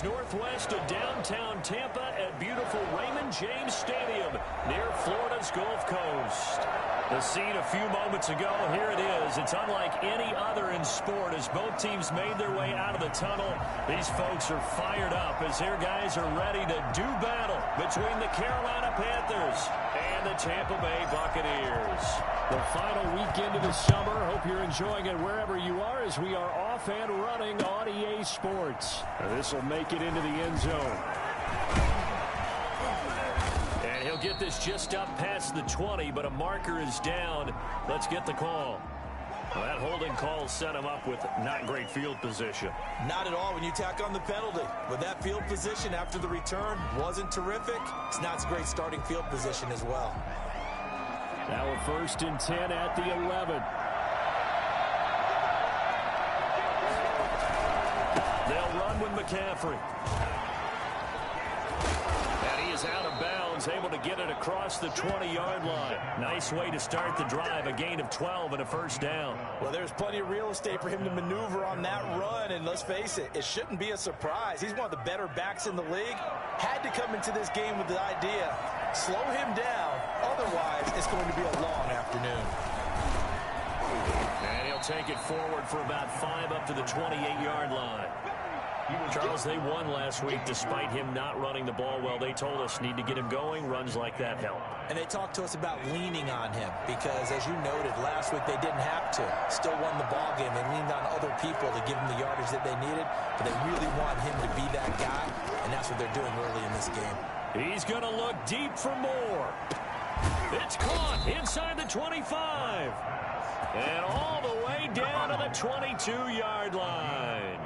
miles northwest of downtown Tampa at beautiful Raymond James Stadium near Florida's Gulf Coast. The scene a few moments ago, here it is. It's unlike any other in sport as both teams made their way out of the tunnel. These folks are fired up as their guys are ready to do battle between the Carolina Panthers and the Tampa Bay Buccaneers. The final weekend of the summer. Hope you're enjoying it wherever you are as we are off and running on EA Sports. This will make it into the end zone. And he'll get this just up past the 20, but a marker is down. Let's get the call. Well, that holding call set him up with not great field position. Not at all when you tack on the penalty. With that field position after the return wasn't terrific. It's not a great starting field position as well. Now a 1st and 10 at the 11. They'll run with McCaffrey. And he is out of bounds, able to get it across the 20-yard line. Nice way to start the drive, a gain of 12 and a 1st down. Well, there's plenty of real estate for him to maneuver on that run, and let's face it, it shouldn't be a surprise. He's one of the better backs in the league. Had to come into this game with the idea, slow him down, otherwise it's going to be a long afternoon. And he'll take it forward for about 5 up to the 28-yard line. Charles, they won last week despite him not running the ball well. They told us need to get him going. Runs like that help. And they talked to us about leaning on him because, as you noted, last week they didn't have to. Still won the ball game. They leaned on other people to give them the yardage that they needed, but they really want him to be that guy, and that's what they're doing early in this game. He's going to look deep for more. It's caught inside the 25. And all the way down to the 22-yard line.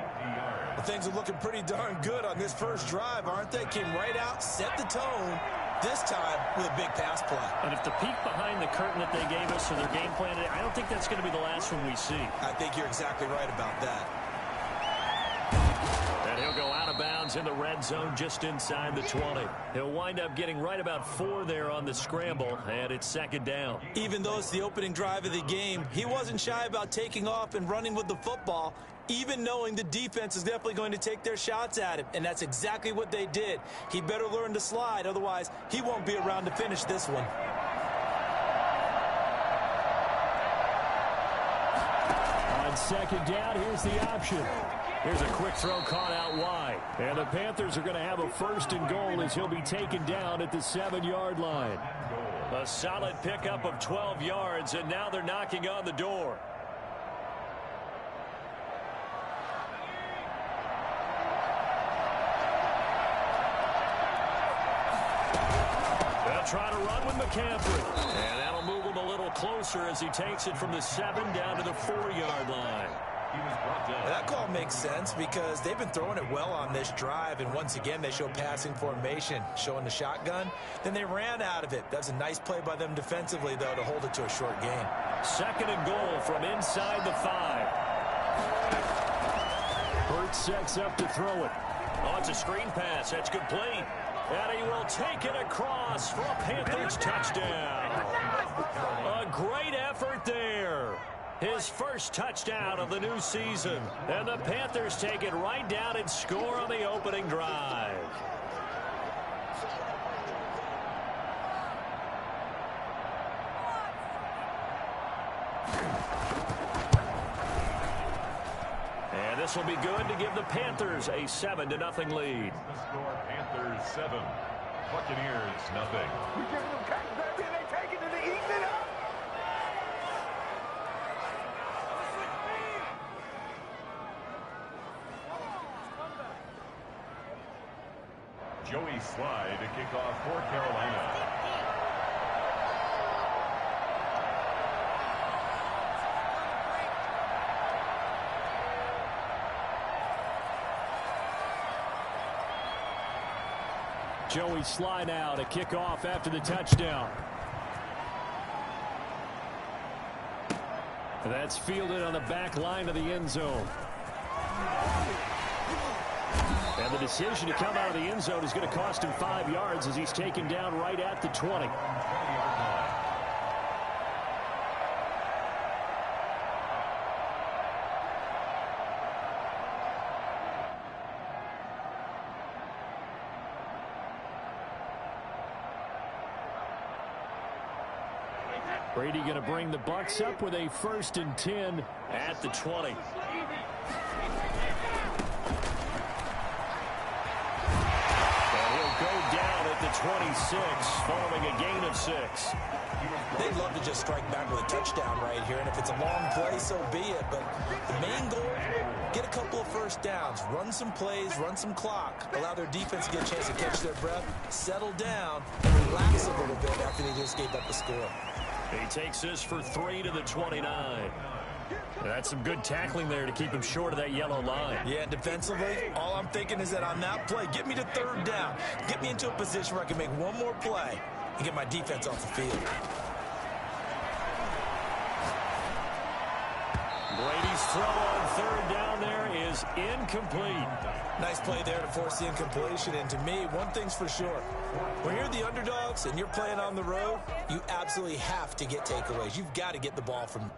Well, things are looking pretty darn good on this first drive, aren't they? Came right out, set the tone, this time with a big pass play. And if the peek behind the curtain that they gave us or their game plan, I don't think that's going to be the last one we see. I think you're exactly right about that. And he'll go out of bounds in the red zone just inside the 20. He'll wind up getting right about 4 there on the scramble, and it's 2nd down. Even though it's the opening drive of the game, he wasn't shy about taking off and running with the football, even knowing the defense is definitely going to take their shots at him, and that's exactly what they did. He better learn to slide, otherwise he won't be around to finish this one. On 2nd down, here's the option. Here's a quick throw caught out wide. And the Panthers are going to have a 1st and goal as he'll be taken down at the 7-yard line. A solid pickup of 12 yards, and now they're knocking on the door. They'll try to run with McCaffrey. And that'll move him a little closer as he takes it from the 7 down to the 4-yard line. That call makes sense because they've been throwing it well on this drive, and once again they show passing formation, showing the shotgun. Then they ran out of it. That's a nice play by them defensively, though, to hold it to a short gain. 2nd and goal from inside the 5. Hurts sets up to throw it. Oh, it's a screen pass. That's complete. And he will take it across for a Panthers touchdown. A great effort there. His first touchdown of the new season. And the Panthers take it right down and score on the opening drive. And this will be good to give the Panthers a 7-0 lead. The score, Panthers 7, Buccaneers 0. We give them cotton, baby, and they take it and they eat it up. Joey Slye to kick off for Carolina. Joey Slye now to kick off after the touchdown. That's fielded on the back line of the end zone. And the decision to come out of the end zone is going to cost him 5 yards as he's taken down right at the 20. Brady going to bring the Bucs up with a 1st and 10 at the 20. And he'll go down at the 26 following a gain of 6. They'd love to just strike back with a touchdown right here, and if it's a long play, so be it. But the main goal, get a couple of first downs, run some plays, run some clock, allow their defense to get a chance to catch their breath, settle down, and relax a little bit after they just gave up the score. He takes this for 3 to the 29. That's some good tackling there to keep him short of that yellow line. Yeah, defensively, all I'm thinking is that on that play, get me to 3rd down. Get me into a position where I can make one more play and get my defense off the field. Brady's throw on 3rd down there is incomplete. Nice play there to force the incompletion. And to me, one thing's for sure. When you're the underdogs and you're playing on the road, you absolutely have to get takeaways. You've got to get the ball from...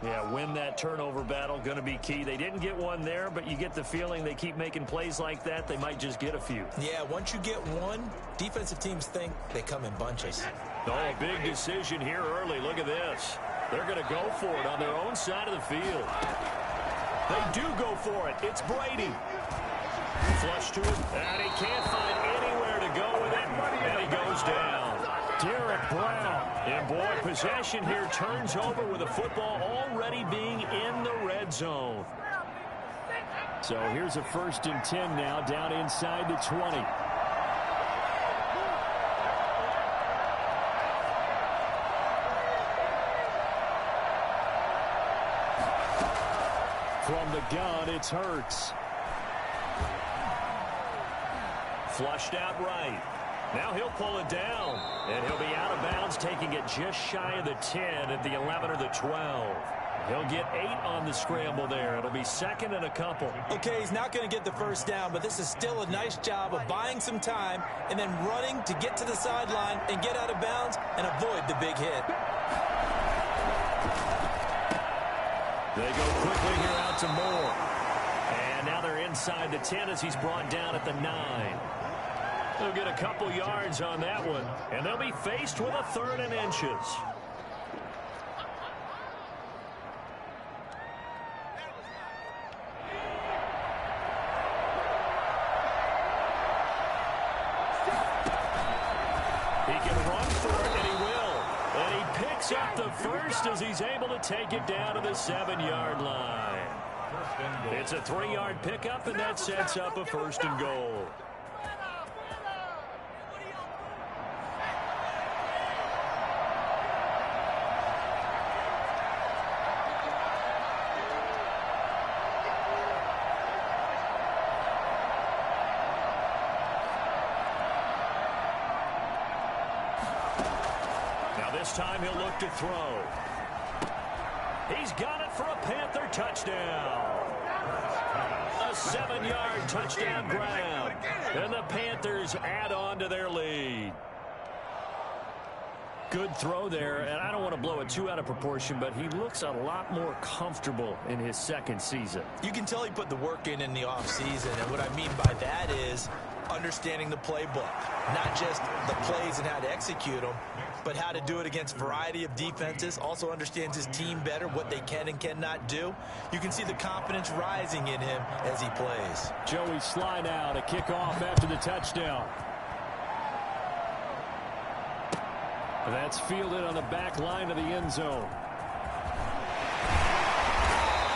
Yeah, win that turnover battle, going to be key. They didn't get one there, but you get the feeling they keep making plays like that, they might just get a few. Yeah, once you get one, defensive teams think they come in bunches. Oh, a big decision here early. Look at this. They're going to go for it on their own side of the field. They do go for it. It's Brady. Flush to it, and he can't find anywhere to go with it, and he goes down. Derek Brown. And boy, possession here turns over with the football already being in the red zone. So here's a 1st and 10 now down inside the 20. From the gun, it's Hurts. Flushed out right. Now he'll pull it down, and he'll be out of bounds, taking it just shy of the 10 at the 11 or the 12. He'll get 8 on the scramble there. It'll be second and a couple. Okay, he's not going to get the first down, but this is still a nice job of buying some time and then running to get to the sideline and get out of bounds and avoid the big hit. They go quickly here out to Moore. And now they're inside the 10 as he's brought down at the 9. They'll get a couple yards on that one, and they'll be faced with a 3rd and inches. He can run for it, and he will. And he picks up the first as he's able to take it down to the 7-yard line. It's a 3-yard pickup, and that sets up a 1st and goal. This time he'll look to throw. He's got it for a Panther touchdown. A 7-yard touchdown grab. And the Panthers add on to their lead. Good throw there, and I don't want to blow it too out of proportion, but he looks a lot more comfortable in his 2nd season. You can tell he put the work in the offseason, and what I mean by that is understanding the playbook. Not just the plays and how to execute them, but how to do it against a variety of defenses. Also understands his team better, what they can and cannot do. You can see the confidence rising in him as he plays. Joey Sly now to kick off after the touchdown. That's fielded on the back line of the end zone.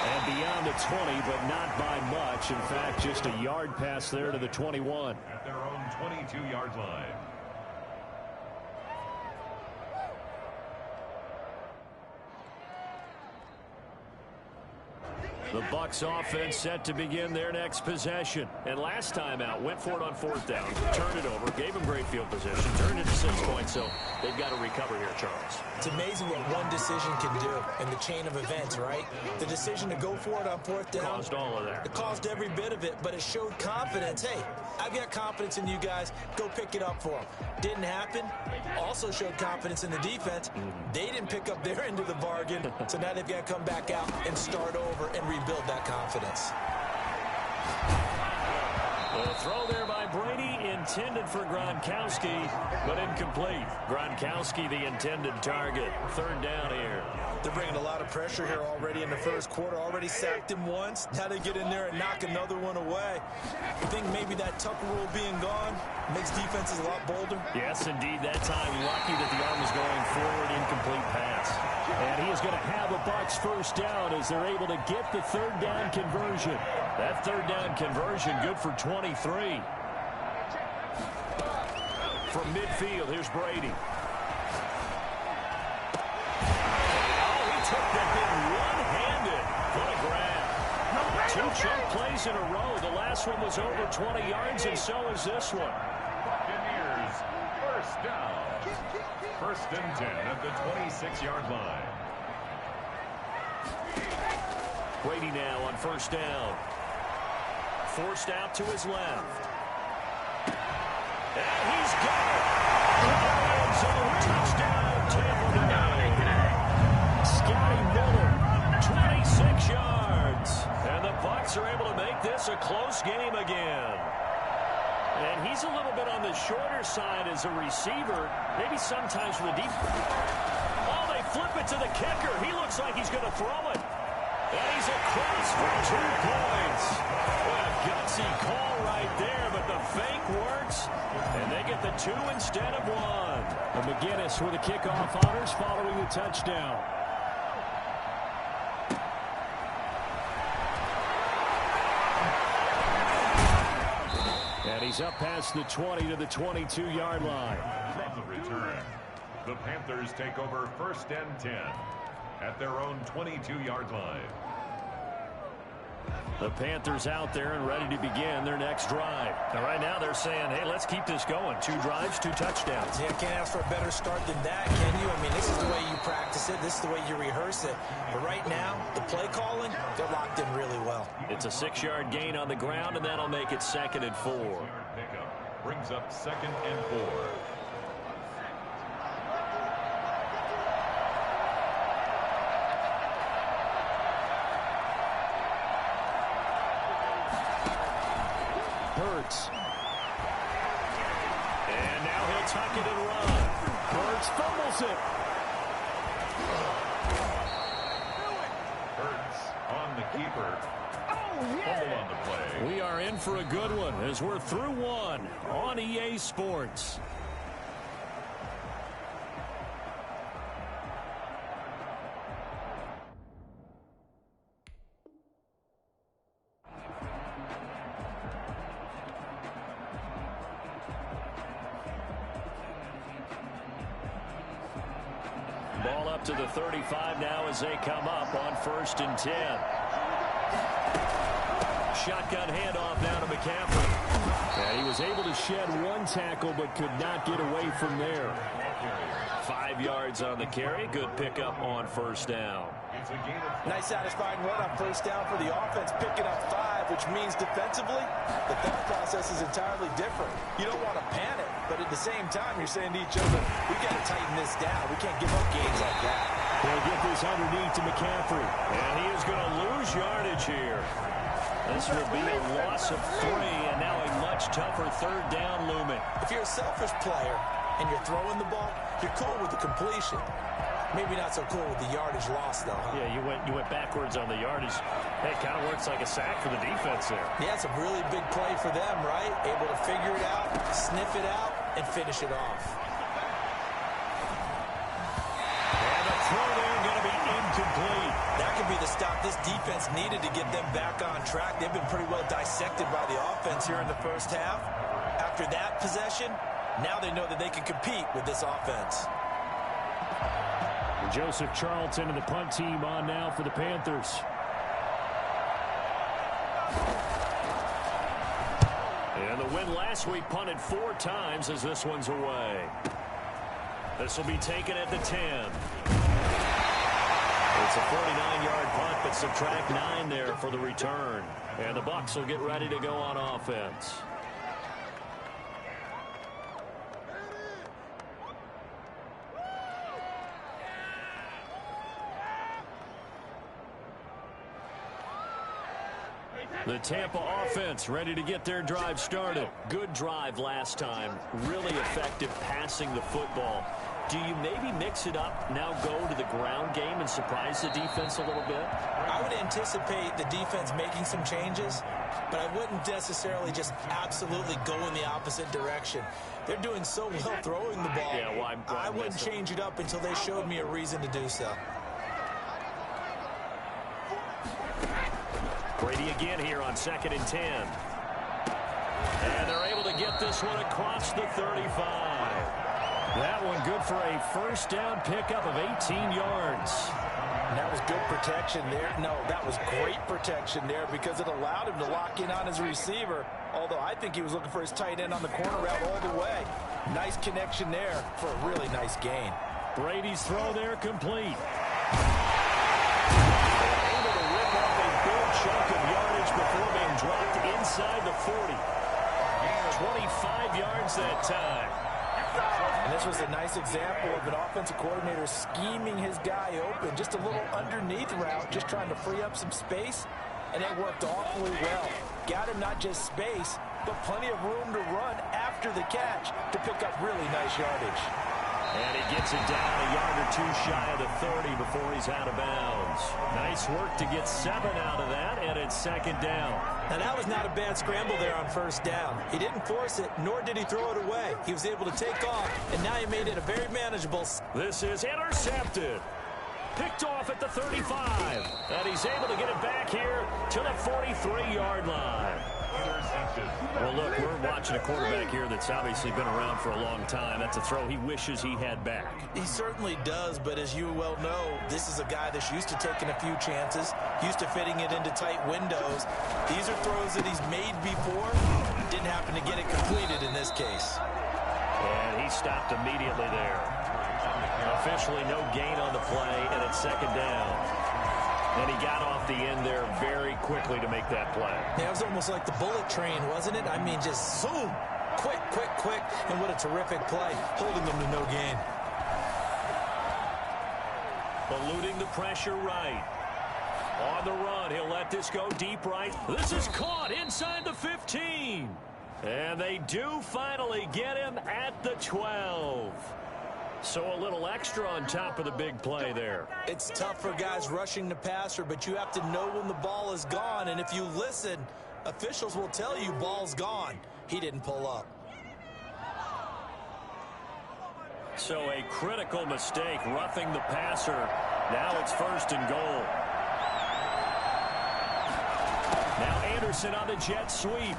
And beyond the 20, but not by much. In fact, just a yard pass there to the 21. At their own 22-yard line. The Bucs offense set to begin their next possession. And last time out, went for it on 4th down, turned it over, gave them great field position, turned it to 6 points, so they've got to recover here, Charles. It's amazing what one decision can do in the chain of events, right? The decision to go for it on 4th down. Caused all of that. It caused every bit of it, but it showed confidence. Hey, I've got confidence in you guys. Go pick it up for them. Didn't happen. Also showed confidence in the defense. They didn't pick up their end of the bargain, so now they've got to come back out and start over and rebuild that confidence. The throw there by Brady, intended for Gronkowski, but incomplete. Gronkowski, the intended target. 3rd down here. They're bringing a lot of pressure here already in the 1st quarter. Already sacked him once. Now they get in there and knock another one away. I think maybe that Tucker rule being gone makes defenses a lot bolder. Yes, indeed. That time, lucky that the arm was going forward, incomplete pass. And he is going to have a Bucs 1st down as they're able to get the 3rd down conversion. That 3rd down conversion good for 23. From midfield, here's Brady. Oh, he took that thing one-handed. What a grab. 2 chunk plays in a row. The last one was over 20 yards, and so is this one. Buccaneers, 1st down. 1st and 10 at the 26-yard line. Brady now on 1st down. Forced out to his left. And he's got it. End zone touchdown, Tampa Bay. Scotty Miller, 26 yards. And the Bucs are able to make this a close game again. And he's a little bit on the shorter side as a receiver. Maybe sometimes for the deep. Oh, they flip it to the kicker. He looks like he's going to throw it. And he's across for 2 points. What a gutsy call right there, but the fake works. And they get the 2 instead of 1. And McGinnis with the kickoff honors following the touchdown. And he's up past the 20 to the 22-yard line. From the return, the Panthers take over 1st and 10 at their own 22-yard line. The Panthers out there and ready to begin their next drive. And right now they're saying, hey, let's keep this going. 2 drives, 2 touchdowns. Yeah, can't ask for a better start than that, can you? I mean, this is the way you practice it. This is the way you rehearse it. But right now, the play calling, they're locked in really well. It's a 6-yard gain on the ground, and that'll make it 2nd and 4. Pickup brings up 2nd and 4. Hurts. And now he'll tuck it and run. Hurts fumbles it. Hurts on the keeper. Fumble on the play. We are in for a good one as we're through one on EA Sports. Ball up to the 35 now as they come up on 1st and 10. Shotgun handoff now to McCaffrey. And he was able to shed 1 tackle but could not get away from there. 5 yards on the carry. Good pickup on 1st down. Nice satisfying run on 1st down for the offense, picking up 5, which means defensively, the thought process is entirely different. You don't want to panic, but at the same time, you're saying to each other, we got to tighten this down. We can't give up gains like that. They'll get this underneath to McCaffrey, and he is going to lose yardage here. This will be a loss of 3, and now a much tougher 3rd down looming. If you're a selfish player and you're throwing the ball, you're cool with the completion. Maybe not so cool with the yardage loss, though. Huh? Yeah, you went backwards on the yardage. Hey, it kind of works like a sack for the defense there. Yeah, it's a really big play for them, right? Able to figure it out, sniff it out, and finish it off. And the throw there going to be incomplete. That could be the stop this defense needed to get them back on track. They've been pretty well dissected by the offense here in the 1st half. After that possession, now they know that they can compete with this offense. Joseph Charlton and the punt team on now for the Panthers. And the win last week punted 4 times as this one's away. This will be taken at the 10. It's a 49-yard punt, but subtract 9 there for the return. And the Bucs will get ready to go on offense. The Tampa offense ready to get their drive started. Good drive last time. Really effective passing the football. Do you maybe mix it up, now go to the ground game and surprise the defense a little bit? I would anticipate the defense making some changes, but I wouldn't necessarily just absolutely go in the opposite direction. They're doing so well throwing the ball. Yeah, well, I wouldn't change it up until they showed me a reason to do so. Brady again here on 2nd and 10. And they're able to get this one across the 35. That one good for a 1st down pickup of 18 yards. And that was good protection there. No, that was great protection there because it allowed him to lock in on his receiver, although I think he was looking for his tight end on the corner route all the way. Nice connection there for a really nice gain. Brady's throw there complete. Chunk of yardage before being dropped inside the 40. 25 yards that time. And this was a nice example of an offensive coordinator scheming his guy open. Just a little underneath route, just trying to free up some space, and it worked awfully well. Got him not just space, but plenty of room to run after the catch to pick up really nice yardage. And he gets it down a yard or 2 shy of the 30 before he's out of bounds. Nice work to get 7 out of that, and it's 2nd down. Now, that was not a bad scramble there on 1st down. He didn't force it, nor did he throw it away. He was able to take off, and now he made it a very manageable. This is intercepted. Picked off at the 35. And he's able to get it back here to the 43-yard line. inches. Well, look, we're watching a quarterback here that's obviously been around for a long time. That's a throw he wishes he had back. He certainly does, but as you well know, this is a guy that's used to taking a few chances, used to fitting it into tight windows. These are throws that he's made before. Didn't happen to get it completed in this case. And he stopped immediately there. Officially no gain on the play, and it's second down. And he got off the end there very quickly to make that play. Yeah, it was almost like the bullet train, wasn't it? I mean, just zoom, quick, quick, quick. And what a terrific play, holding them to no gain. Eluding the pressure right. On the run, he'll let this go deep right. This is caught inside the 15. And they do finally get him at the 12. So a little extra on top of the big play there. It's tough for guys rushing the passer, but you have to know when the ball is gone. And if you listen, officials will tell you ball's gone. He didn't pull up. So a critical mistake, roughing the passer. Now it's first and goal. Now Anderson on the jet sweep.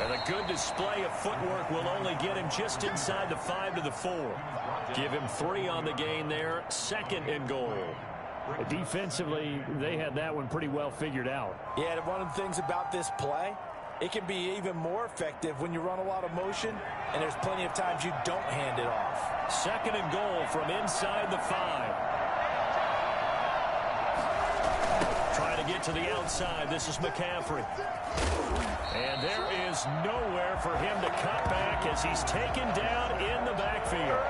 And a good display of footwork will only get him just inside the 5 to the 4. Give him 3 on the gain there. Second and goal. Defensively, they had that one pretty well figured out. Yeah, one of the things about this play, it can be even more effective when you run a lot of motion, and there's plenty of times you don't hand it off. Second and goal from inside the 5. Trying to get to the outside. This is McCaffrey. And there is nowhere for him to cut back as he's taken down in the backfield.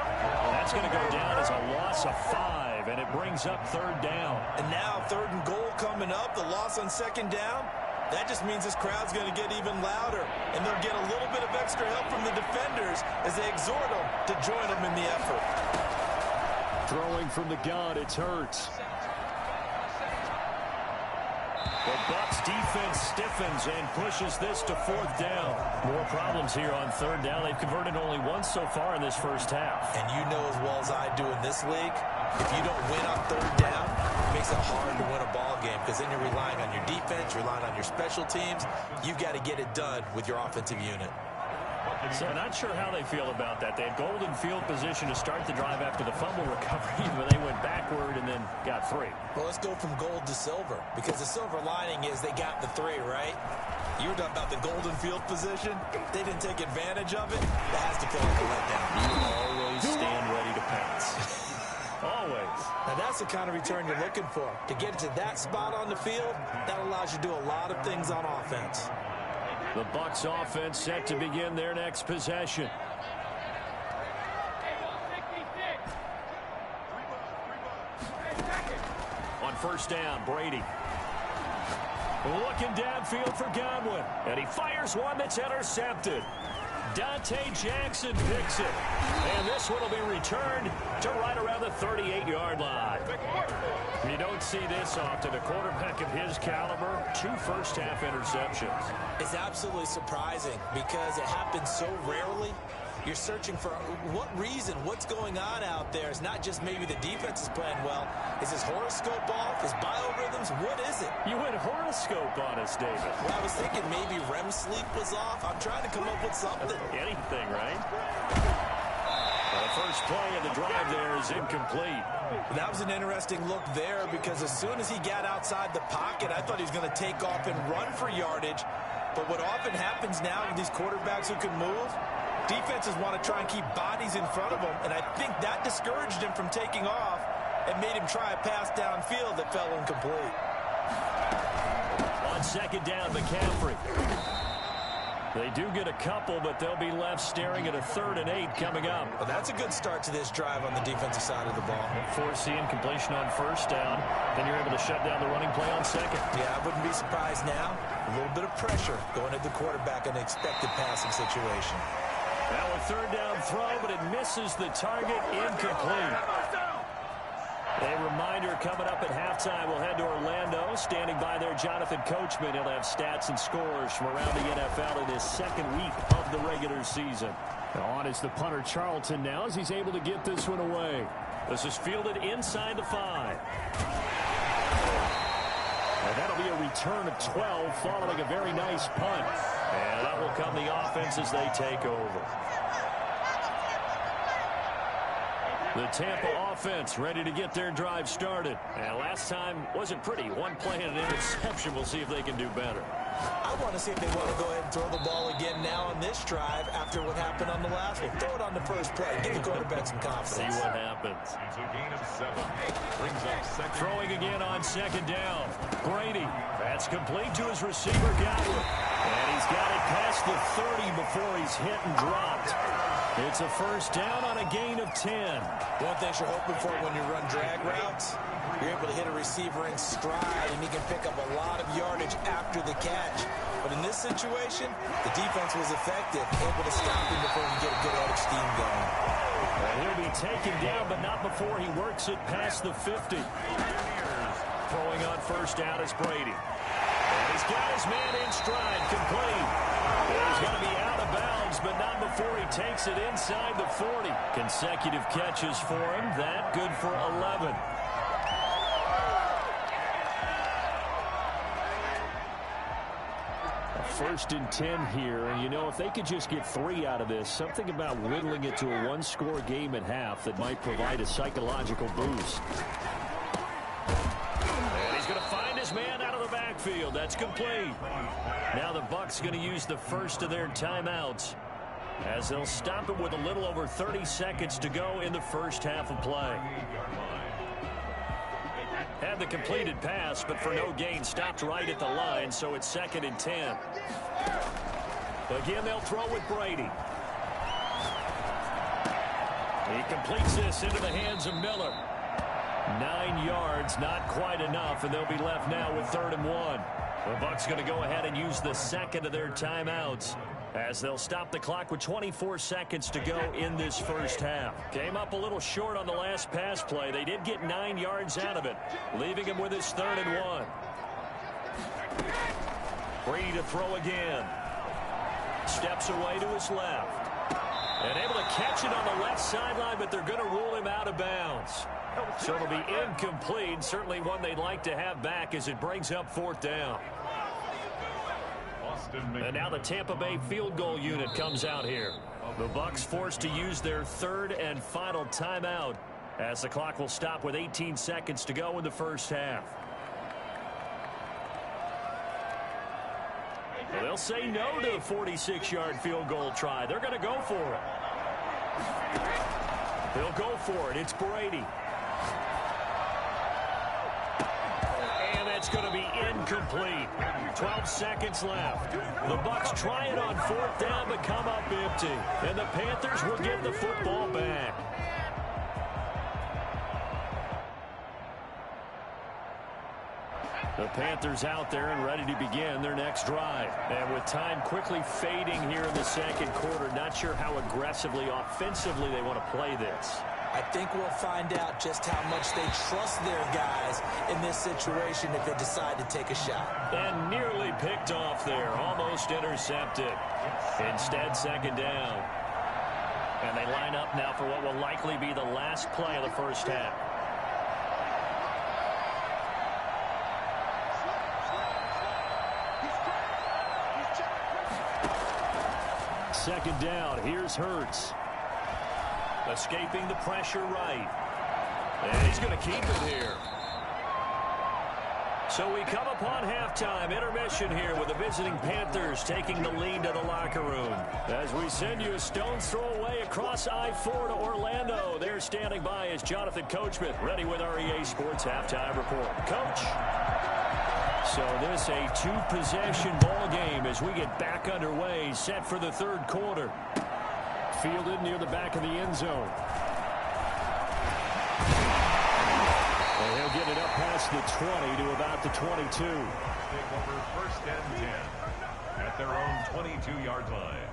That's going to go down as a loss of 5, and it brings up third down. And now third and goal coming up, the loss on second down. That just means this crowd's going to get even louder, and they'll get a little bit of extra help from the defenders as they exhort them to join them in the effort. Throwing from the gun, it's Hurts. The Bucs defense stiffens and pushes this to fourth down. More problems here on third down. They've converted only once so far in this first half. And you know as well as I do in this league, if you don't win on third down, it makes it hard to win a ball game because then you're relying on your defense, you're relying on your special teams. You've got to get it done with your offensive unit. So not sure how they feel about that. They had golden field position to start the drive after the fumble recovery, but they went backward and then got 3. Well, let's go from gold to silver, because the silver lining is they got the 3, right? You were talking about the golden field position. They didn't take advantage of it. That has to feel like a letdown. You always stand ready to pounce. Always. Now, that's the kind of return you're looking for. To get to that spot on the field, that allows you to do a lot of things on offense. The Bucs offense set to begin their next possession. On first down, Brady. Looking downfield for Godwin. And he fires one that's intercepted. Dante Jackson picks it. And this one will be returned to right around the 38-yard line. You don't see this often. A quarterback of his caliber, 2 first-half interceptions. It's absolutely surprising because it happens so rarely. You're searching for what reason, what's going on out there. It's not just maybe the defense is playing well. Is his horoscope off? His biorhythms? What is it? You went horoscope on us, David. Well, I was thinking maybe REM sleep was off. I'm trying to come up with something. Anything, right? Well, the first play of the drive there is incomplete. That was an interesting look there because as soon as he got outside the pocket, I thought he was going to take off and run for yardage. But what often happens now with these quarterbacks who can move, defenses want to try and keep bodies in front of them, and I think that discouraged him from taking off and made him try a pass downfield that fell incomplete. On second down, McCaffrey. They do get a couple, but they'll be left staring at a 3rd and 8 coming up. Well, that's a good start to this drive on the defensive side of the ball. Force the incompletion on first down. Then you're able to shut down the running play on second. Yeah, I wouldn't be surprised now. A little bit of pressure going at the quarterback in an expected passing situation. Now a 3rd down throw, but it misses the target, incomplete. A reminder coming up at halftime, we'll head to Orlando. Standing by there, Jonathan Coachman. He'll have stats and scores from around the NFL in his second week of the regular season. On is the punter Charlton now as he's able to get this one away. This is fielded inside the 5. And that'll be a return of 12 following a very nice punt. And that will come the offense as they take over. The Tampa offense ready to get their drive started. And last time wasn't pretty. One play and an interception. We'll see if they can do better. I want to see if they want to go ahead and throw the ball again now on this drive after what happened on the last one. Throw it on the first play. Give the quarterback some confidence. See what happens. It's a gain of 7. Brings up second. Throwing again on second down. Brady. That's complete to his receiver, Godwin. And he's got it past the 30 before he's hit and dropped. It's a first down on a gain of 10. One thing you're hoping for when you run drag routes, you're able to hit a receiver in stride, and he can pick up a lot of yardage after the catch. But in this situation, the defense was effective, able to stop him before he get a good head of steam going. And he'll be taken down, but not before he works it past the 50. Throwing on first down is Brady. And he's got his man in stride, complete. And he's going to be out of bounds, but not before he takes it inside the 40. Consecutive catches for him. That good for 11. First and 10 here, and you know, if they could just get 3 out of this, something about whittling it to a one-score game at half that might provide a psychological boost. And he's going to find his man out of the backfield. That's complete. Now the Bucs going to use the first of their timeouts as they'll stop it with a little over 30 seconds to go in the first half of play. Had the completed pass, but for no gain, stopped right at the line, so it's second and 10. Again, they'll throw with Brady. He completes this into the hands of Miller. 9 yards, not quite enough, and they'll be left now with 3rd and 1. The Bucs going to go ahead and use the second of their timeouts as they'll stop the clock with 24 seconds to go in this first half. Came up a little short on the last pass play. They did get 9 yards out of it, leaving him with his 3rd and 1. Brady to throw again. Steps away to his left. And able to catch it on the left sideline, but they're going to rule him out of bounds. So it'll be incomplete. Certainly one they'd like to have back as it brings up 4th down. And now the Tampa Bay field goal unit comes out here. The Bucs forced to use their 3rd and final timeout as the clock will stop with 18 seconds to go in the first half. Well, they'll say no to the 46-yard field goal try. They're going to go for it. They'll go for it. It's Brady. And that's going to be incomplete. 12 seconds left. The Bucs try it on 4th down, but come up empty. And the Panthers will get the football back. The Panthers out there and ready to begin their next drive. And with time quickly fading here in the second quarter, not sure how aggressively, offensively they want to play this. I think we'll find out just how much they trust their guys in this situation if they decide to take a shot. And nearly picked off there, almost intercepted. Instead, second down. And they line up now for what will likely be the last play of the first half. Second down, here's Hurts. Escaping the pressure right. And he's going to keep it here. So we come upon halftime, intermission here with the visiting Panthers taking the lead to the locker room. As we send you a stone's throw away across I-4 to Orlando. There standing by is Jonathan Coachman, ready with our EA Sports Halftime Report. Coach. So this a 2-possession ball game as we get back underway, set for the 3rd quarter. Fielded near the back of the end zone. And he'll get it up past the 20 to about the 22. Take over 1st and 10 at their own 22-yard line.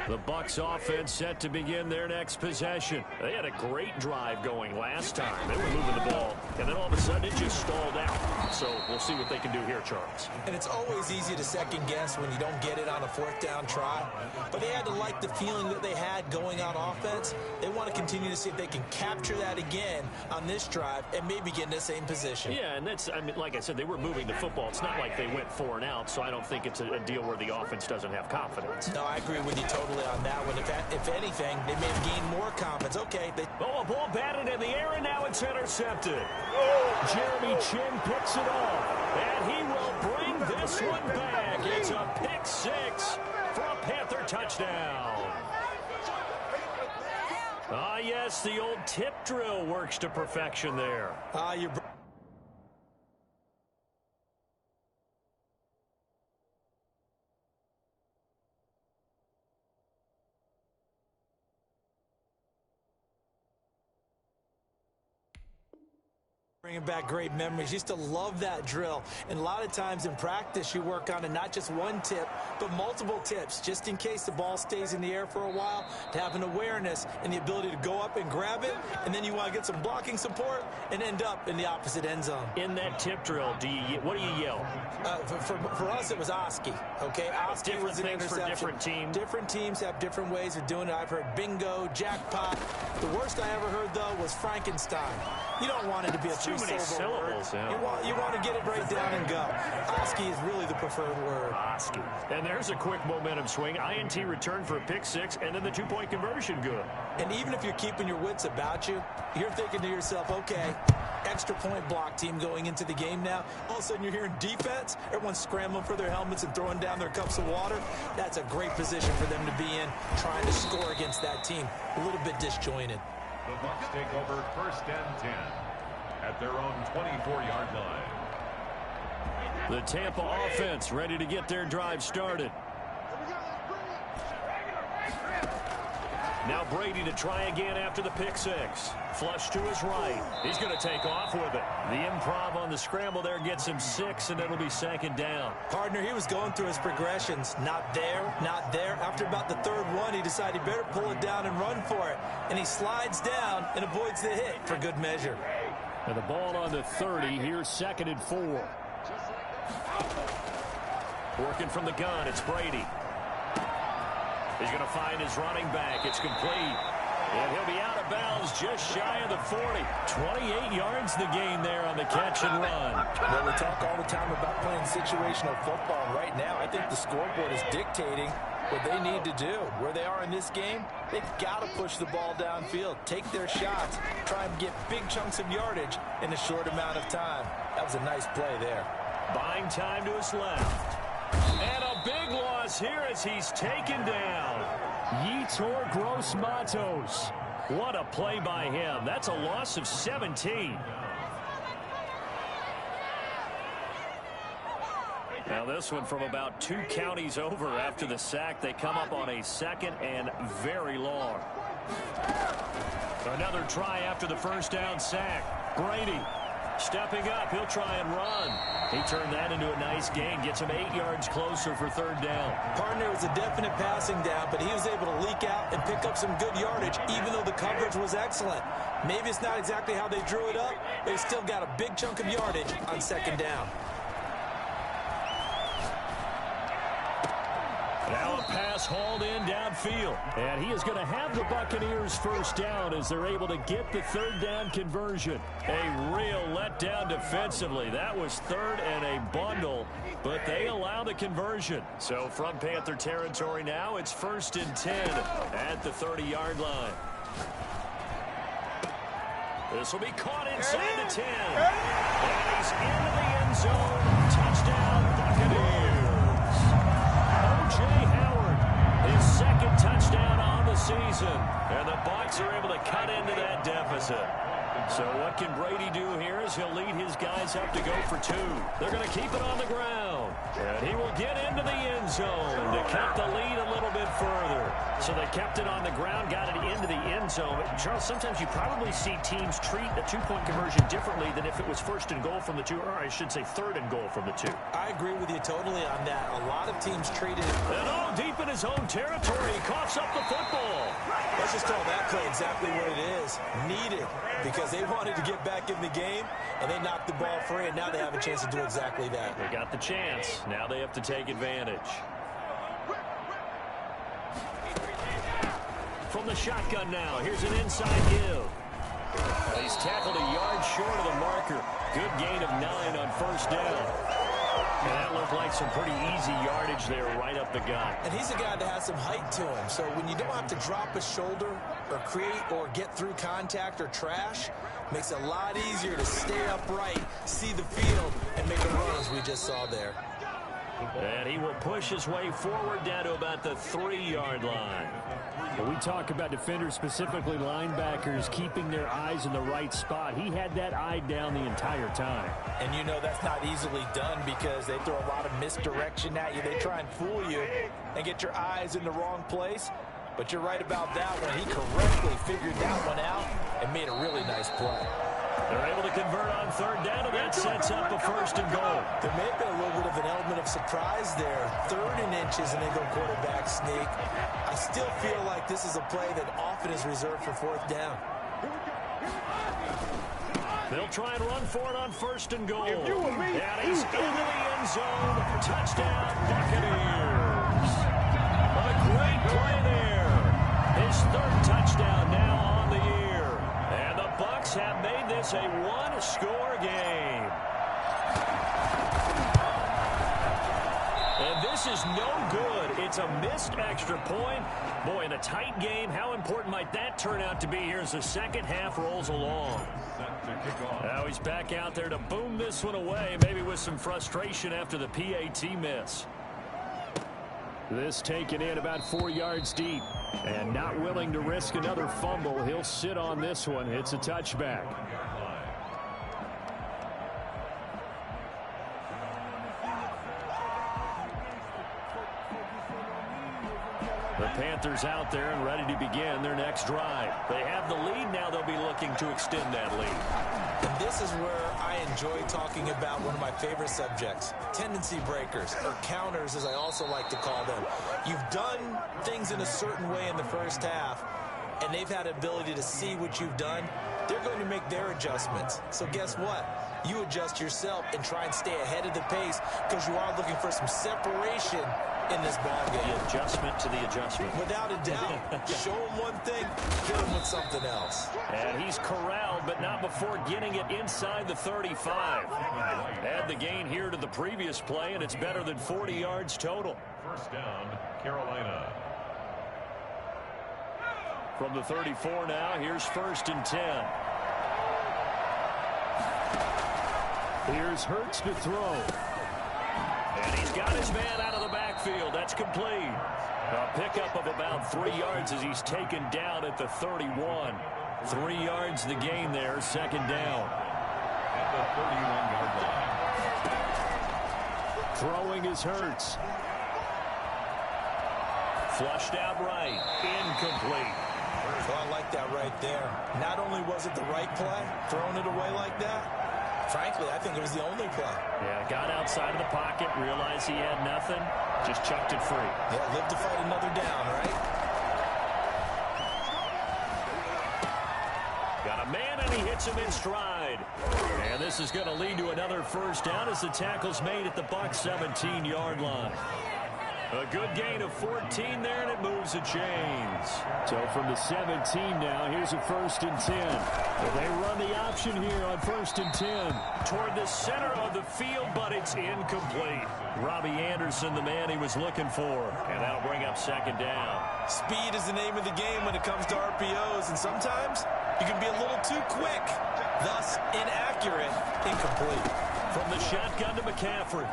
The Bucs offense set to begin their next possession. They had a great drive going last time. They were moving the ball, and then all of a sudden it just stalled out. So we'll see what they can do here, Charles. And it's always easy to second guess when you don't get it on a fourth down try. But they had to like the feeling that they had going on offense. They want to continue to see if they can capture that again on this drive and maybe get in the same position. Yeah, and that's, I mean, like I said, they were moving the football. It's not like they went 4 and out, so I don't think it's a deal where the offense doesn't have confidence. No, I agree with you totally on that one. If anything, they may have gained more confidence. Okay. A ball batted in the air, and now it's intercepted. Jeremy Chinn picks it off, and he will bring this one back. It's a pick 6 for a Panther touchdown. Ah, yes, the old tip drill works to perfection there. You're bringing back great memories. Used to love that drill. And a lot of times in practice, you work on it, not just one tip, but multiple tips, just in case the ball stays in the air for a while, to have an awareness and the ability to go up and grab it, and then you want to get some blocking support and end up in the opposite end zone. In that tip drill, what do you yell? For us, it was Oski. Okay, Oski different was an things interception. for different teams. Different teams have different ways of doing it. I've heard bingo, jackpot. The worst I ever heard, though, was Frankenstein. You don't want it to be a too many syllables. Yeah. You want to get it right down and go. Oski is really the preferred word. Oski. And there's a quick momentum swing. INT return for a pick 6, and then the 2-point conversion good. And even if you're keeping your wits about you, you're thinking to yourself, okay, extra point block team going into the game now. All of a sudden you're hearing defense. Everyone's scrambling for their helmets and throwing down their cups of water. That's a great position for them to be in, trying to score against that team. A little bit disjointed. The Bucs take over 1st and 10 at their own 24-yard line. The Tampa offense ready to get their drive started. Now Brady to try again after the pick 6. Flush to his right. He's going to take off with it. The improv on the scramble there gets him 6, and it'll be 2nd down. Partner, he was going through his progressions. Not there, not there. After about the 3rd one, he decided he better pull it down and run for it. And he slides down and avoids the hit for good measure. And the ball on the 30. Here's 2nd and 4. Working from the gun, it's Brady. He's going to find his running back. It's complete. And he'll be out of bounds just shy of the 40. 28 yards the gain there on the catch and run. Well, we talk all the time about playing situational football. Right now, I think the scoreboard is dictating what they need to do. Where they are in this game, they've got to push the ball downfield, take their shots, try and get big chunks of yardage in a short amount of time. That was a nice play there. Buying time to his left. And a big loss here as he's taken down. Yetur Gross-Matos. What a play by him. That's a loss of 17. Now this one from about 2 counties over after the sack. They come up on a 2nd and very long. Another try after the 1st down sack. Brady stepping up. He'll try and run. He turned that into a nice gain. Gets him 8 yards closer for 3rd down. Partner, was a definite passing down, but he was able to leak out and pick up some good yardage, even though the coverage was excellent. Maybe it's not exactly how they drew it up, but he still got a big chunk of yardage on 2nd down. Now a pass hauled in downfield. And he is going to have the Buccaneers 1st down as they're able to get the 3rd down conversion. A real letdown defensively. That was 3rd and a bundle, but they allow the conversion. So from Panther territory now, it's 1st and 10 at the 30-yard line. This will be caught inside the 10. And he's into the end zone. Touchdown, Buccaneers. O.J. Howard, his 2nd touchdown on the season. And the Bucs are able to cut into that deficit. So what can Brady do here is he'll lead his guys up to go for 2. They're going to keep it on the ground. down. And he will get into the end zone to cut the lead a little bit further. So they kept it on the ground, got it into the end zone. Charles, sometimes you probably see teams treat a two-point conversion differently than if it was first and goal from the two, or I should say third and goal from the two. I agree with you totally on that. A lot of teams treat it. And all deep in his own territory, he coughs up the football. Let's just call that play exactly what it is. Needed, because they wanted to get back in the game, and they knocked the ball free, and now they have a chance to do exactly that. They got the chance. Now they have to take advantage. From the shotgun now, here's an inside give. He's tackled a yard short of the marker. Good gain of 9 on first down. And that looked like some pretty easy yardage there right up the gut. And he's a guy that has some height to him. So when you don't have to drop a shoulder or create or get through contact or trash, makes it a lot easier to stay upright, see the field, and make a run as we just saw there. And he will push his way forward down to about the 3-yard line. When we talk about defenders, specifically linebackers, keeping their eyes in the right spot, he had that eye down the entire time. And you know that's not easily done because they throw a lot of misdirection at you. They try and fool you and get your eyes in the wrong place. But you're right about that one. He correctly figured that one out and made a really nice play. They're able to convert on third down, and that sets up a first and goal. There may have been a little bit of an element of surprise there. 3rd and inches, and they go quarterback sneak. I still feel like this is a play that often is reserved for 4th down. They'll try and run for it on first and goal. And he's into the end zone. Touchdown, Buccaneers. A great play there. His 3rd touchdown now on the year. And the Bucs have made this a one-score game. And this is no good. It's a missed extra point. Boy, in a tight game, how important might that turn out to be here as the second half rolls along? Now he's back out there to boom this one away, maybe with some frustration after the PAT miss. This taken in about 4 yards deep. And not willing to risk another fumble. He'll sit on this one. It's a touchback. The Panthers out there and ready to begin their next drive. They have the lead. Now they'll be looking to extend that lead. And this is where I enjoy talking about one of my favorite subjects, tendency breakers, or counters as I also like to call them. You've done things in a certain way in the first half, and they've had the ability to see what you've done. They're going to make their adjustments. So guess what? You adjust yourself and try and stay ahead of the pace because you are looking for some separation in this ball game. The adjustment to the adjustment. Without a doubt. Show him one thing, hit him with something else. And he's corralled, but not before getting it inside the 35. Add the gain here to the previous play, and it's better than 40 yards total. First down, Carolina. From the 34 now, here's 1st and 10. Here's Hurts to throw. And he's got his man out of the backfield. That's complete. A pickup of about 3 yards as he's taken down at the 31. 3 yards the gain there, 2nd down. At the 31-yard line. Throwing is Hurts. Flushed out right. Incomplete. Well, I like that right there. Not only was it the right play, throwing it away like that, frankly, I think it was the only play. Yeah, got outside of the pocket, realized he had nothing, just chucked it free. Yeah, live to fight another down, right? Got a man, and he hits him in stride. And this is going to lead to another first down as the tackle's made at the Bucs 17-yard line. A good gain of 14 there, and it moves the chains. So from the 17 now, here's a 1st and 10. They run the option here on 1st and 10. Toward the center of the field, but it's incomplete. Robbie Anderson, the man he was looking for. And that'll bring up 2nd down. Speed is the name of the game when it comes to RPOs, and sometimes you can be a little too quick, thus inaccurate, incomplete. From the shotgun to McCaffrey.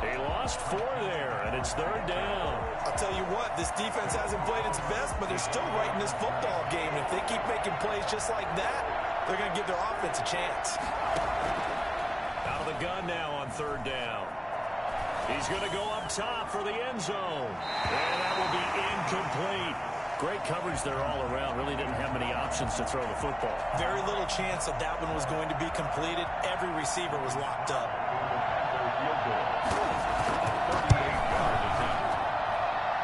He lost 4 there, and it's 3rd down. I'll tell you what, this defense hasn't played its best, but they're still right in this football game. If they keep making plays just like that, they're going to give their offense a chance. Out of the gun now on third down. He's going to go up top for the end zone. And that will be incomplete. Great coverage there all around. Really didn't have many options to throw the football. Very little chance that that one was going to be completed. Every receiver was locked up.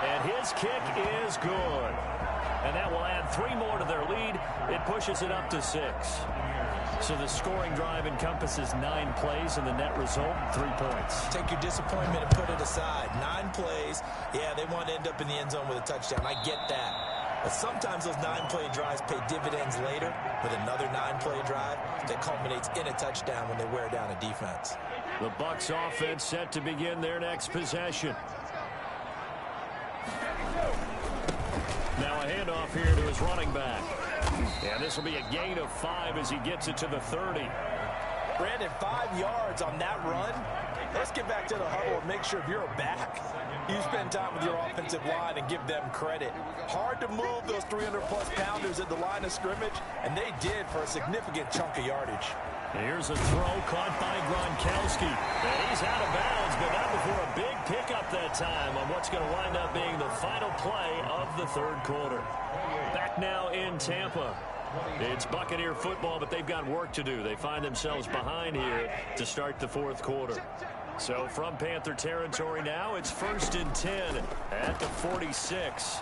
And his kick is good. And that will add 3 more to their lead. It pushes it up to 6. So the scoring drive encompasses 9 plays, and the net result, 3 points. Take your disappointment and put it aside. 9 plays. Yeah, they want to end up in the end zone with a touchdown. I get that. But sometimes those 9-play drives pay dividends later with another 9-play drive that culminates in a touchdown when they wear down a defense. The Bucs offense set to begin their next possession. Now a handoff here to his running back. And this will be a gain of 5 as he gets it to the 30. Brandon, 5 yards on that run. Let's get back to the huddle and make sure if you're a back, you spend time with your offensive line and give them credit. Hard to move those 300-plus pounders at the line of scrimmage, and they did for a significant chunk of yardage. Here's a throw caught by Gronkowski. And he's out of bounds, but not before a big pickup that time on what's going to wind up being the final play of the third quarter. Back now in Tampa. It's Buccaneer football, but they've got work to do. They find themselves behind here to start the fourth quarter. So from Panther territory now, it's 1st and 10 at the 46.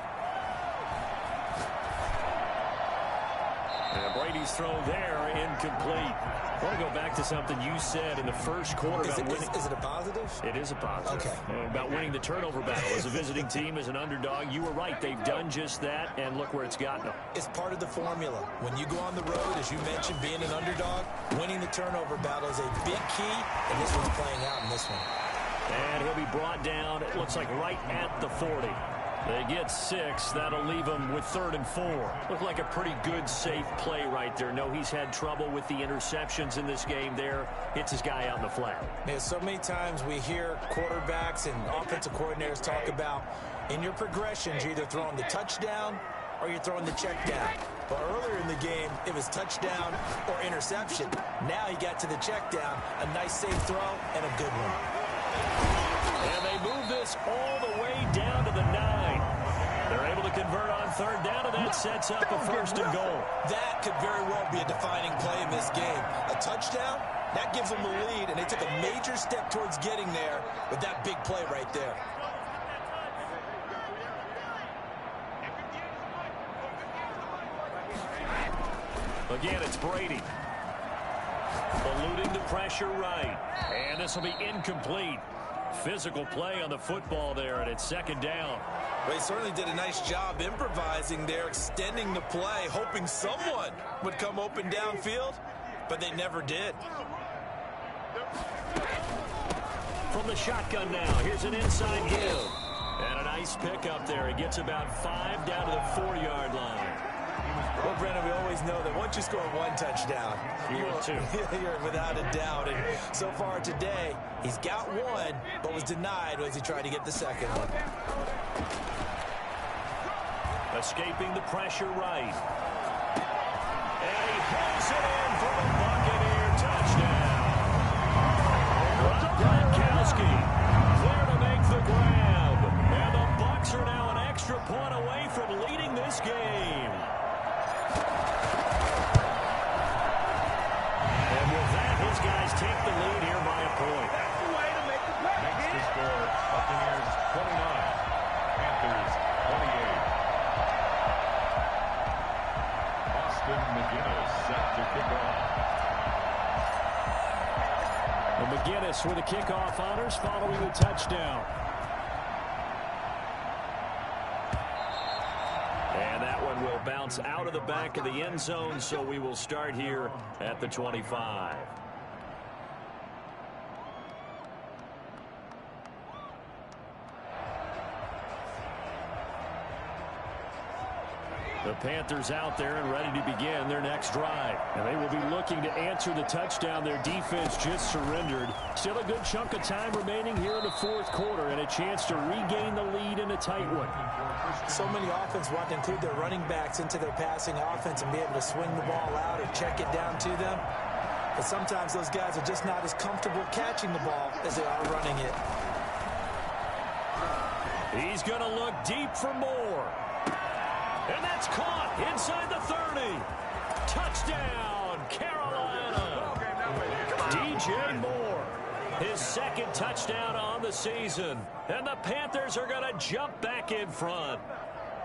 And Brady's throw there, incomplete. I want to go back to something you said in the first quarter. Is it a positive? It is a positive. Okay. About winning the turnover battle. As a visiting team, as an underdog, you were right. They've done just that, and look where it's gotten them. It's part of the formula. When you go on the road, as you mentioned, being an underdog, winning the turnover battle is a big key, and this one's playing out in this one. And he'll be brought down, it looks like right at the 40. They get 6. That'll leave them with 3rd and 4. Looked like a pretty good, safe play right there. No, he's had trouble with the interceptions in this game there. Hits his guy out in the flat. Yeah, so many times we hear quarterbacks and offensive coordinators talk about in your progressions, you're either throwing the touchdown or you're throwing the check down. But earlier in the game, it was touchdown or interception. Now he got to the check down, a nice safe throw, and a good one. And they move this all the way down to the 9. They're able to convert on 3rd down, and that sets up a 1st and goal. That could very well be a defining play in this game. A touchdown, that gives them the lead, and they took a major step towards getting there with that big play right there. Again, it's Brady. Eluding the pressure right. And this will be incomplete. Physical play on the football there, and it's 2nd down. Well, he certainly did a nice job improvising there, extending the play, hoping someone would come open downfield, but they never did. From the shotgun now, here's an inside give. And a nice pickup there. He gets about 5 down to the 4-yard line. Well, Brennan, we always know that once you score 1 touchdown, you're without a doubt. And so far today, he's got 1, but was denied as he tried to get the 2nd one. Escaping the pressure right. And he pulls it in for the Buccaneer touchdown. Gronkowski there to make the grab. And the Bucs are now an extra point away from leading this game. And with that, his guys take the lead here by a point. That's the way to make the play. Next to score, Buccaneers 29, Panthers 28. Austin McGinnis set to kick off. And McGinnis with the kickoff honors following the touchdown. And that one will bounce out of the back of the end zone, so we will start here at the 25. The Panthers out there and ready to begin their next drive. And they will be looking to answer the touchdown their defense just surrendered. Still a good chunk of time remaining here in the fourth quarter and a chance to regain the lead in a tight one. So many offenses want to include their running backs into their passing offense and be able to swing the ball out or check it down to them. but sometimes those guys are just not as comfortable catching the ball as they are running it. He's going to look deep for more. And that's caught inside the 30. Touchdown, Carolina. DJ Moore, his second touchdown on the season. And the Panthers are going to jump back in front.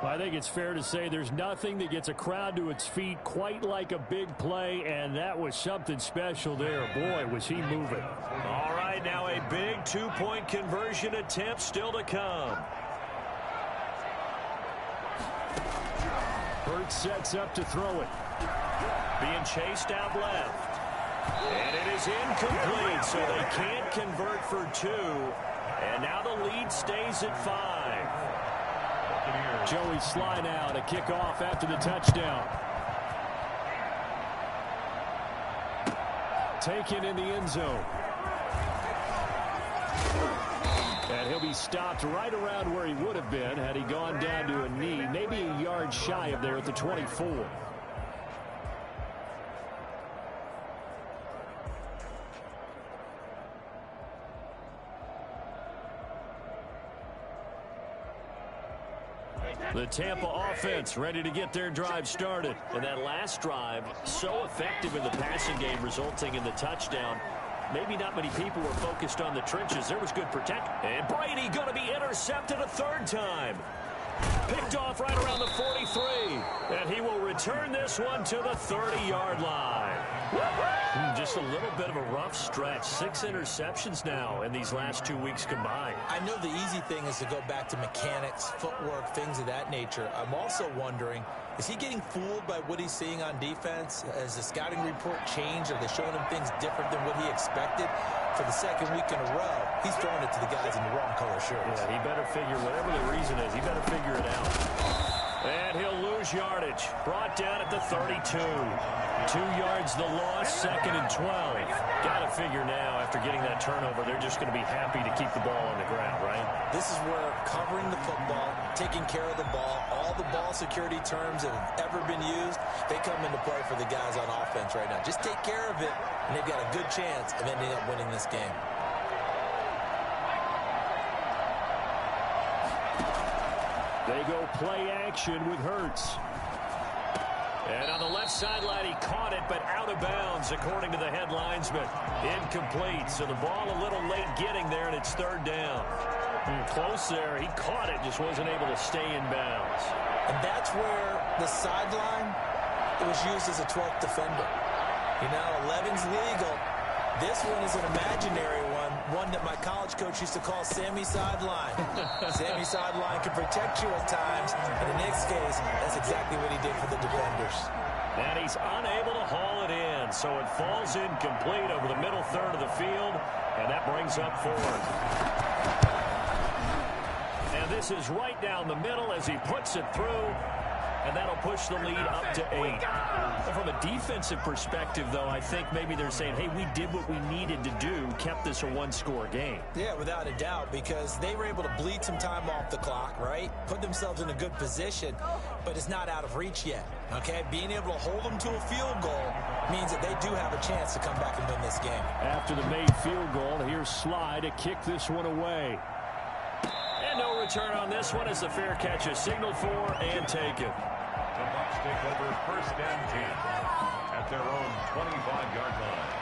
I think it's fair to say there's nothing that gets a crowd to its feet quite like a big play, and that was something special there. Boy, was he moving. All right, now a big two-point conversion attempt still to come. Hurts sets up to throw it. Being chased out left. And it is incomplete, so they can't convert for two. And now the lead stays at 5. Joey Sly now to kick off after the touchdown. Taken in the end zone. And he'll be stopped right around where he would have been had he gone down to a knee, maybe a yard shy of there at the 24. The Tampa offense ready to get their drive started. And that last drive, so effective in the passing game, resulting in the touchdown. Maybe not many people were focused on the trenches. There was good protection. And Brady going to be intercepted a third time. Picked off right around the 43. And he will return this one to the 30-yard line. Just a little bit of a rough stretch. 6 interceptions now in these last 2 weeks combined. I know the easy thing is to go back to mechanics, footwork, things of that nature. I'm also wondering, is he getting fooled by what he's seeing on defense? Has the scouting report changed? Are they showing him things different than what he expected? For the second week in a row, he's throwing it to the guys in the wrong color shirts. Yeah, he better figure, whatever the reason is, he better figure it out. And he'll lose yardage. Brought down at the 32. 2 yards the loss, 2nd and 12. Got to figure now, after getting that turnover, they're just going to be happy to keep the ball on the ground, right? This is where covering the football, taking care of the ball, all the ball security terms that have ever been used, they come into play for the guys on offense right now. Just take care of it, and they've got a good chance of ending up winning this game. They go play action with Hurts. And on the left sideline, he caught it, but out of bounds, according to the head linesman. Incomplete, so the ball a little late getting there, and it's 3rd down. Close there. He caught it, just wasn't able to stay in bounds. And that's where the sideline, it was used as a 12th defender. You know, 11's legal. This one is an imaginary one that my college coach used to call Sammy Sideline. Sammy Sideline can protect you at times. In Nick's case, that's exactly what he did for the defenders. And he's unable to haul it in, so it falls incomplete over the middle third of the field, and that brings up 4th. And this is right down the middle as he puts it through, and that'll push the lead up to 8. From a defensive perspective, though, I think maybe they're saying, hey, we did what we needed to do, kept this a one-score game. Yeah, without a doubt, because they were able to bleed some time off the clock, right? Put themselves in a good position, but it's not out of reach yet, okay? Being able to hold them to a field goal means that they do have a chance to come back and win this game. After the made field goal, here's Sly to kick this one away. And no return on this one as the fair catch is signaled for and taken. The Bucs take over 1st and 10 at their own 25-yard line.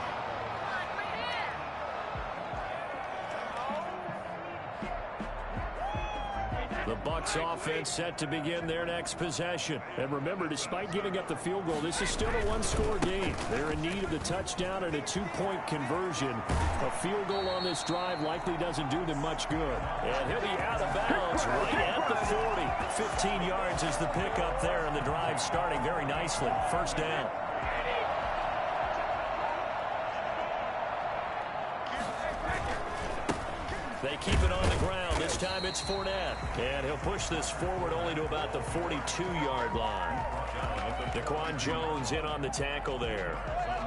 The Bucs offense set to begin their next possession. And remember, despite giving up the field goal, this is still a one-score game. They're in need of the touchdown and a 2-point conversion. A field goal on this drive likely doesn't do them much good. And he'll be out of bounds right at the 40. 15 yards is the pickup there, and the drive starting very nicely. 1st down. They keep it on the ground. This time it's Fournette. And he'll push this forward only to about the 42-yard line. Daquan Jones in on the tackle there.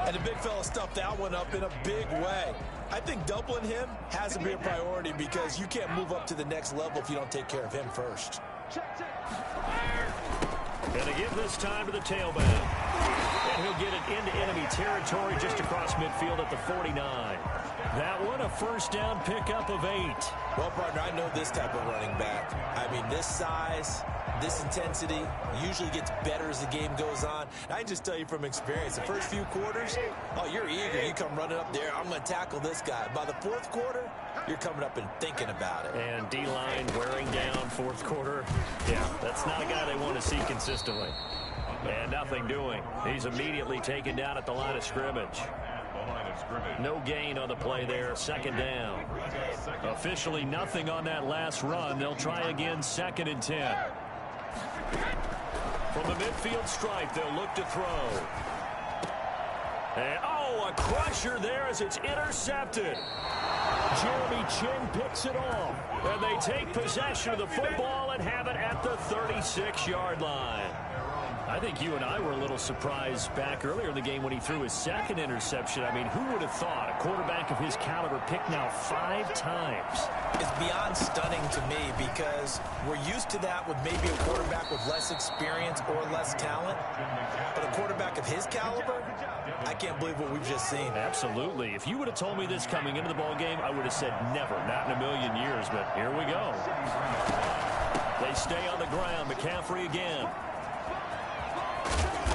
And the big fella stuffed that one up in a big way. I think doubling him has to be a priority because you can't move up to the next level if you don't take care of him first. And to give this time to the tailback. And he'll get it into enemy territory just across midfield at the 49. That one, a first down pickup of 8. Well, partner, I know this type of running back. I mean, this size, this intensity usually gets better as the game goes on. And I can just tell you from experience, the first few quarters, oh, you're eager. You come running up there, I'm going to tackle this guy. By the fourth quarter, you're coming up and thinking about it. And D-line wearing down fourth quarter. Yeah, that's not a guy they want to see consistently. And nothing doing. He's immediately taken down at the line of scrimmage. No gain on the play there. Second down. Officially nothing on that last run. They'll try again, 2nd and 10. From the midfield stripe, they'll look to throw. And, oh, a crusher there as it's intercepted. Jeremy Chinn picks it off. And they take possession of the football and have it at the 36-yard line. I think you and I were a little surprised back earlier in the game when he threw his 2nd interception. I mean, who would have thought a quarterback of his caliber picked now 5 times? It's beyond stunning to me because we're used to that with maybe a quarterback with less experience or less talent. But a quarterback of his caliber, I can't believe what we've just seen. Absolutely. If you would have told me this coming into the ball game, I would have said never, not in a million years. But here we go. They stay on the ground. McCaffrey again.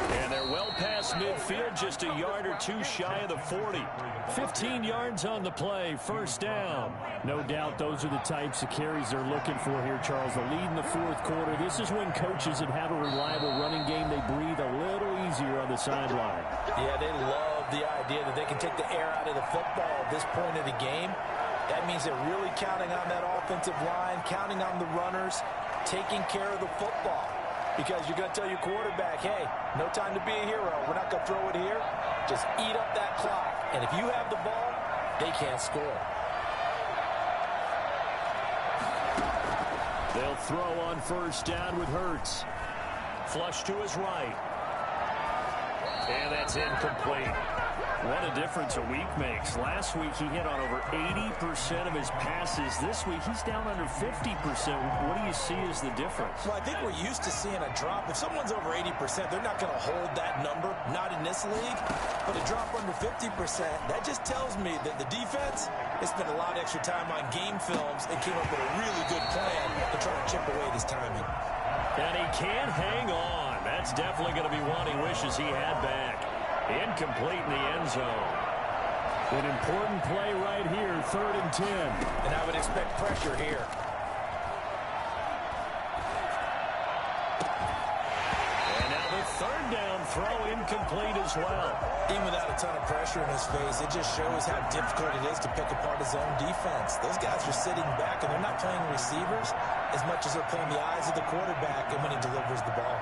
And they're well past midfield, just a yard or 2 shy of the 40. 15 yards on the play, first down. No doubt those are the types of carries they're looking for here, Charles. The lead in the fourth quarter. This is when coaches that have a reliable running game, they breathe a little easier on the sideline. Yeah, they love the idea that they can take the air out of the football at this point of the game. That means they're really counting on that offensive line, counting on the runners, taking care of the football. Because you're going to tell your quarterback, hey, no time to be a hero. We're not going to throw it here. Just eat up that clock. And if you have the ball, they can't score. They'll throw on first down with Hurts. Flush to his right. And that's incomplete. What a difference a week makes. Last week, he hit on over 80% of his passes. This week, he's down under 50%. What do you see as the difference? Well, I think we're used to seeing a drop. If someone's over 80%, they're not going to hold that number, not in this league. But a drop under 50%, that just tells me that the defense has spent a lot of extra time on game films and came up with a really good plan to try to chip away this timing. And he can't hang on. That's definitely going to be one he wishes he had back. Incomplete in the end zone. An important play right here, 3rd and 10. And I would expect pressure here. And now the 3rd down throw incomplete as well. Even without a ton of pressure in his face, it just shows how difficult it is to pick apart his own defense. Those guys are sitting back, and they're not playing receivers as much as they're playing the eyes of the quarterback and when he delivers the ball.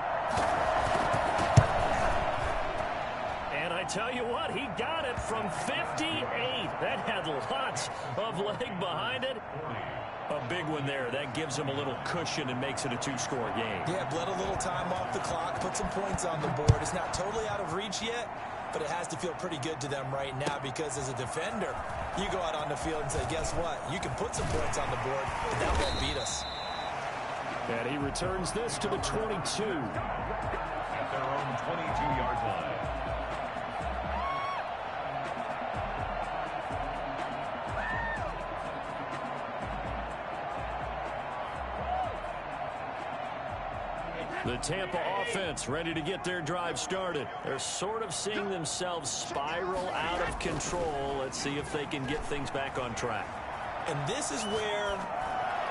I tell you what, he got it from 58. That had lots of leg behind it. A big one there. That gives him a little cushion and makes it a 2-score game. Yeah, bled a little time off the clock, put some points on the board. It's not totally out of reach yet, but it has to feel pretty good to them right now because as a defender, you go out on the field and say, guess what? You can put some points on the board, but that won't beat us. And he returns this to the 22. At their own 22-yard line. The Tampa offense ready to get their drive started. They're sort of seeing themselves spiral out of control. Let's see if they can get things back on track. And this is where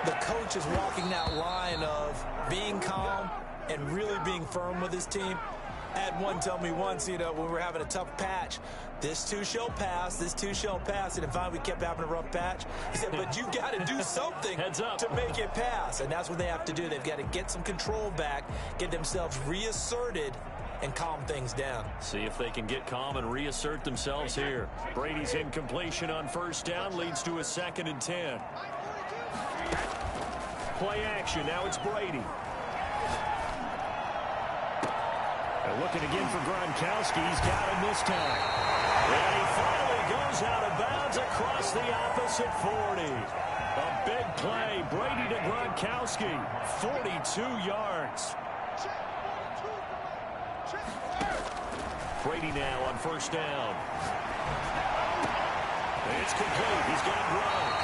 the coach is walking that line of being calm and really being firm with his team. I had one tell me once, when we were having a tough patch, this too shall pass, this too shall pass. And finally, we kept having a rough patch. He said, but you've got to do something to make it pass. And that's what they have to do. They've got to get some control back, get themselves reasserted, and calm things down. See if they can get calm and reassert themselves here. Brady's incompletion on first down leads to a 2nd and 10. Play action. Now it's Brady. And looking again for Gronkowski. He's got him this time. And he finally goes out of bounds across the opposite 40. A big play. Brady to Gronkowski. 42 yards. Brady now on first down. It's complete. He's got Gronk.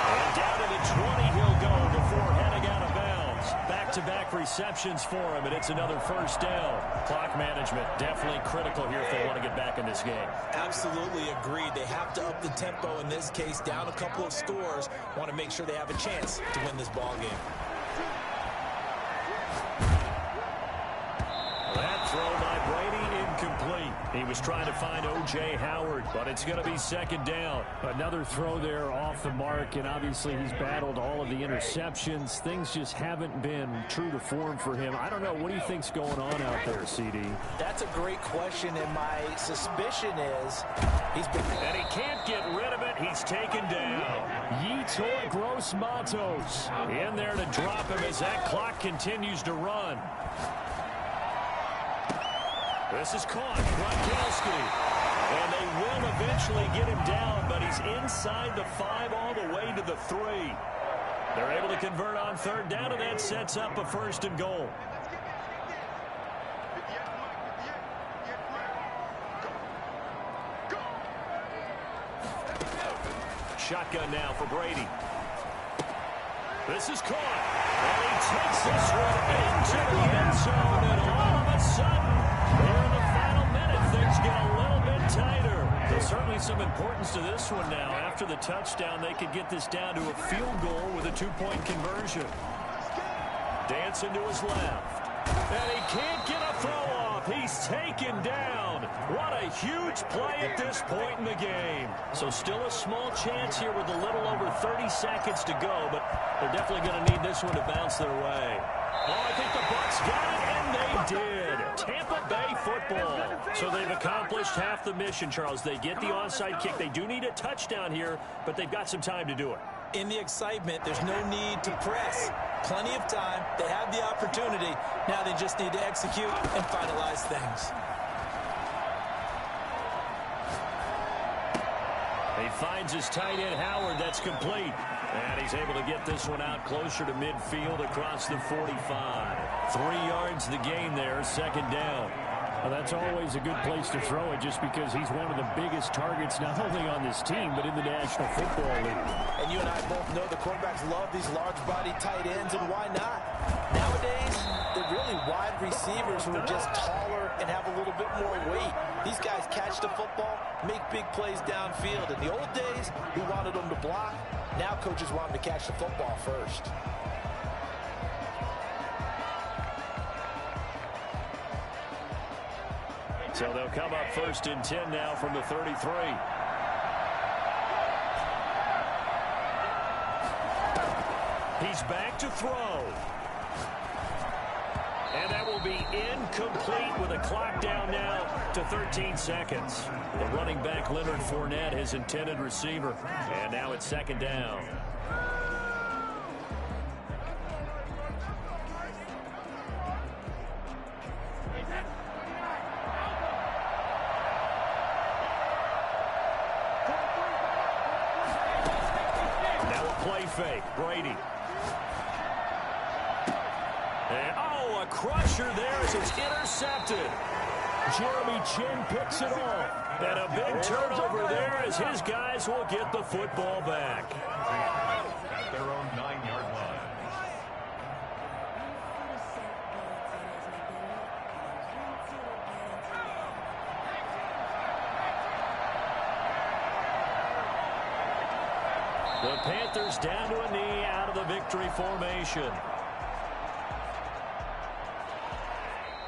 And down to the 20 he'll go before heading out of bounds. Back-to-back receptions for him, and it's another first down. Clock management definitely critical here if they want to get back in this game. Absolutely agreed. They have to up the tempo in this case, down a couple of scores. Want to make sure they have a chance to win this ball game. That throw by Brady incomplete. He was trying to find O.J. Howard, but it's going to be second down. Another throw there off the mark, and obviously he's battled all of the interceptions. Things just haven't been true to form for him. I don't know. What do you think's going on out there, CD? That's a great question, and my suspicion is he's been... And he can't get rid of it. He's taken down. Yetur Gross-Matos In there to drop him as that clock continues to run. This is caught. Gronkowski. And they will eventually get him down, but he's inside the 5 all the way to the 3. They're able to convert on third down, and that sets up a first and goal. Shotgun now for Brady. This is caught. And he takes this one into the end zone, and all of a sudden, here in the final minute, things get a little bit tighter. There's certainly some importance to this one now. After the touchdown, they could get this down to a field goal with a 2-point conversion. Dancing to his left. And he can't get a throw off. He's taken down. What a huge play at this point in the game. So still a small chance here with a little over 30 seconds to go, but they're definitely going to need this one to bounce their way. Oh, I think the Bucs got it, and they did. Tampa Bay football. So they've accomplished half the mission, Charles. They get the onside kick. They do need a touchdown here, but they've got some time to do it. In the excitement, there's no need to press. Plenty of time. They have the opportunity. Now they just need to execute and finalize things. He finds his tight end, Howard. That's complete. And he's able to get this one out closer to midfield across the 45. 3 yards the gain there, second down. Well, that's always a good place to throw it just because he's one of the biggest targets not only on this team but in the National Football League. And you and I both know the quarterbacks love these large-body tight ends, and why not? Nowadays, they're really wide receivers who are just taller and have a little bit more weight. These guys catch the football, make big plays downfield. In the old days, we wanted them to block. Now coaches want them to catch the football first. So they'll come up first and 10 now from the 33. He's back to throw. And that will be incomplete with a clock down now to 13 seconds. The running back, Leonard Fournette, his intended receiver. And now it's second down. Play fake. Brady. And, oh, a crusher there as it's intercepted. Jeremy Chinn picks it off. And a big turnover there as his guys will get the football back. At their own 9-yard line. The Panthers down to a knee out of the victory formation.